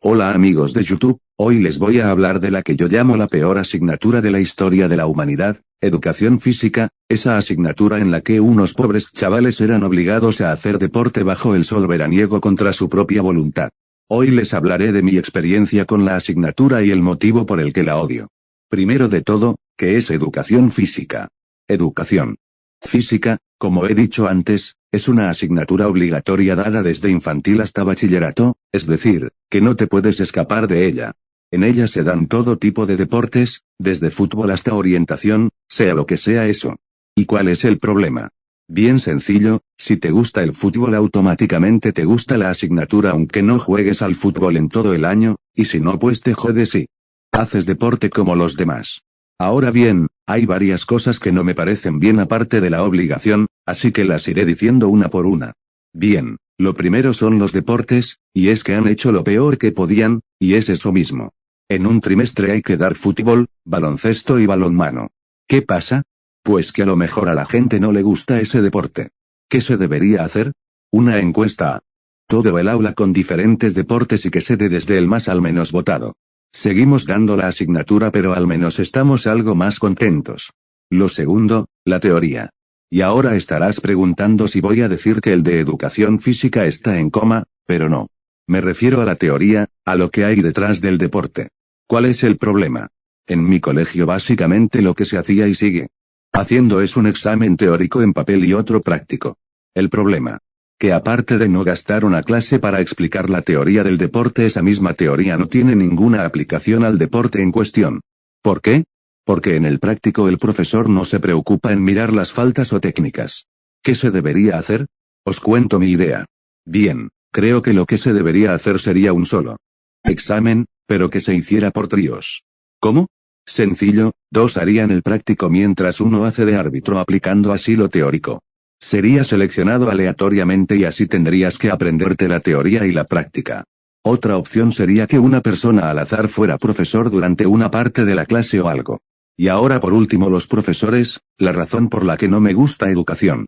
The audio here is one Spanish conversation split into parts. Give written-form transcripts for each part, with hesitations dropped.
Hola amigos de YouTube, hoy les voy a hablar de la que yo llamo la peor asignatura de la historia de la humanidad, educación física, esa asignatura en la que unos pobres chavales eran obligados a hacer deporte bajo el sol veraniego contra su propia voluntad. Hoy les hablaré de mi experiencia con la asignatura y el motivo por el que la odio. Primero de todo, ¿qué es educación física? Educación física, como he dicho antes, es una asignatura obligatoria dada desde infantil hasta bachillerato, es decir, que no te puedes escapar de ella. En ella se dan todo tipo de deportes, desde fútbol hasta orientación, sea lo que sea eso. ¿Y cuál es el problema? Bien sencillo, si te gusta el fútbol automáticamente te gusta la asignatura aunque no juegues al fútbol en todo el año, y si no pues te jodes y haces deporte como los demás. Ahora bien, hay varias cosas que no me parecen bien aparte de la obligación, así que las iré diciendo una por una. Bien, lo primero son los deportes, y es que han hecho lo peor que podían, y es eso mismo. En un trimestre hay que dar fútbol, baloncesto y balonmano. ¿Qué pasa? Pues que a lo mejor a la gente no le gusta ese deporte. ¿Qué se debería hacer? Una encuesta a todo el aula con diferentes deportes y que se dé desde el más al menos votado. Seguimos dando la asignatura pero al menos estamos algo más contentos. Lo segundo, la teoría. Y ahora estarás preguntando si voy a decir que el de educación física está en coma, pero no. Me refiero a la teoría, a lo que hay detrás del deporte. ¿Cuál es el problema? En mi colegio básicamente lo que se hacía y sigue haciendo es un examen teórico en papel y otro práctico. El problema, que aparte de no gastar una clase para explicar la teoría del deporte, esa misma teoría no tiene ninguna aplicación al deporte en cuestión. ¿Por qué? Porque en el práctico el profesor no se preocupa en mirar las faltas o técnicas. ¿Qué se debería hacer? Os cuento mi idea. Bien, creo que lo que se debería hacer sería un solo examen, pero que se hiciera por tríos. ¿Cómo? Sencillo, dos harían el práctico mientras uno hace de árbitro aplicando así lo teórico. Sería seleccionado aleatoriamente y así tendrías que aprenderte la teoría y la práctica. Otra opción sería que una persona al azar fuera profesor durante una parte de la clase o algo. Y ahora por último los profesores, la razón por la que no me gusta educación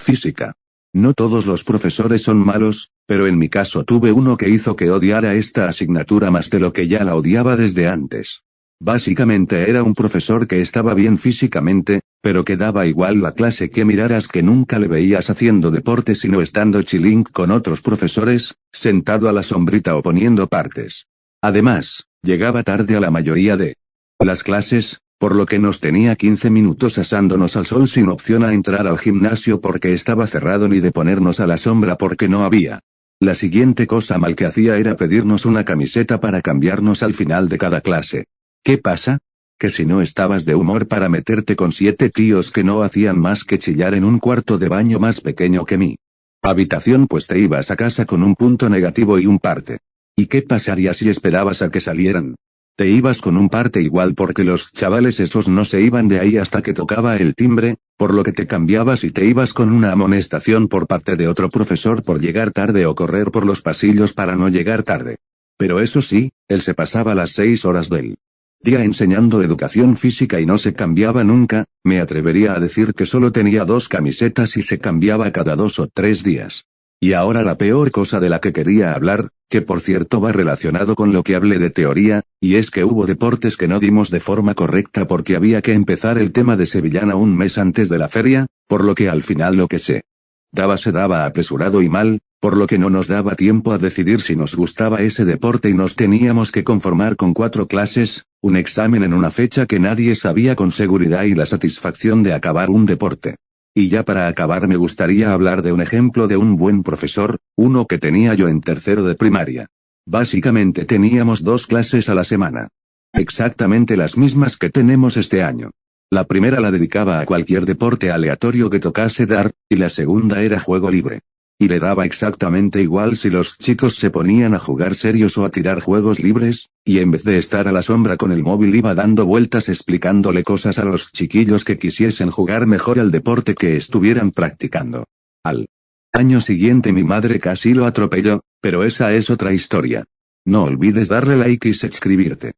física. No todos los profesores son malos, pero en mi caso tuve uno que hizo que odiara esta asignatura más de lo que ya la odiaba desde antes. Básicamente era un profesor que estaba bien físicamente, pero que daba igual la clase que miraras, que nunca le veías haciendo deporte sino estando chilling con otros profesores, sentado a la sombrita o poniendo partes. Además, llegaba tarde a la mayoría de las clases, por lo que nos tenía 15 minutos asándonos al sol sin opción a entrar al gimnasio porque estaba cerrado ni de ponernos a la sombra porque no había. La siguiente cosa mal que hacía era pedirnos una camiseta para cambiarnos al final de cada clase. ¿Qué pasa? Que si no estabas de humor para meterte con 7 tíos que no hacían más que chillar en un cuarto de baño más pequeño que mi habitación, pues te ibas a casa con un punto negativo y un parte. ¿Y qué pasaría si esperabas a que salieran? Te ibas con un parte igual porque los chavales esos no se iban de ahí hasta que tocaba el timbre, por lo que te cambiabas y te ibas con una amonestación por parte de otro profesor por llegar tarde o correr por los pasillos para no llegar tarde. Pero eso sí, él se pasaba las 6 horas del día enseñando educación física y no se cambiaba nunca. Me atrevería a decir que solo tenía 2 camisetas y se cambiaba cada 2 o 3 días. Y ahora la peor cosa de la que quería hablar, que por cierto va relacionado con lo que hablé de teoría, y es que hubo deportes que no dimos de forma correcta porque había que empezar el tema de Sevillana un mes antes de la feria, por lo que al final lo que se daba apresurado y mal, por lo que no nos daba tiempo a decidir si nos gustaba ese deporte y nos teníamos que conformar con 4 clases, un examen en una fecha que nadie sabía con seguridad y la satisfacción de acabar un deporte. Y ya para acabar me gustaría hablar de un ejemplo de un buen profesor, uno que tenía yo en tercero de primaria. Básicamente teníamos 2 clases a la semana. Exactamente las mismas que tenemos este año. La primera la dedicaba a cualquier deporte aleatorio que tocase dar, y la segunda era juego libre. Y le daba exactamente igual si los chicos se ponían a jugar serios o a tirar juegos libres, y en vez de estar a la sombra con el móvil iba dando vueltas explicándole cosas a los chiquillos que quisiesen jugar mejor al deporte que estuvieran practicando. Al año siguiente mi madre casi lo atropelló, pero esa es otra historia. No olvides darle like y suscribirte.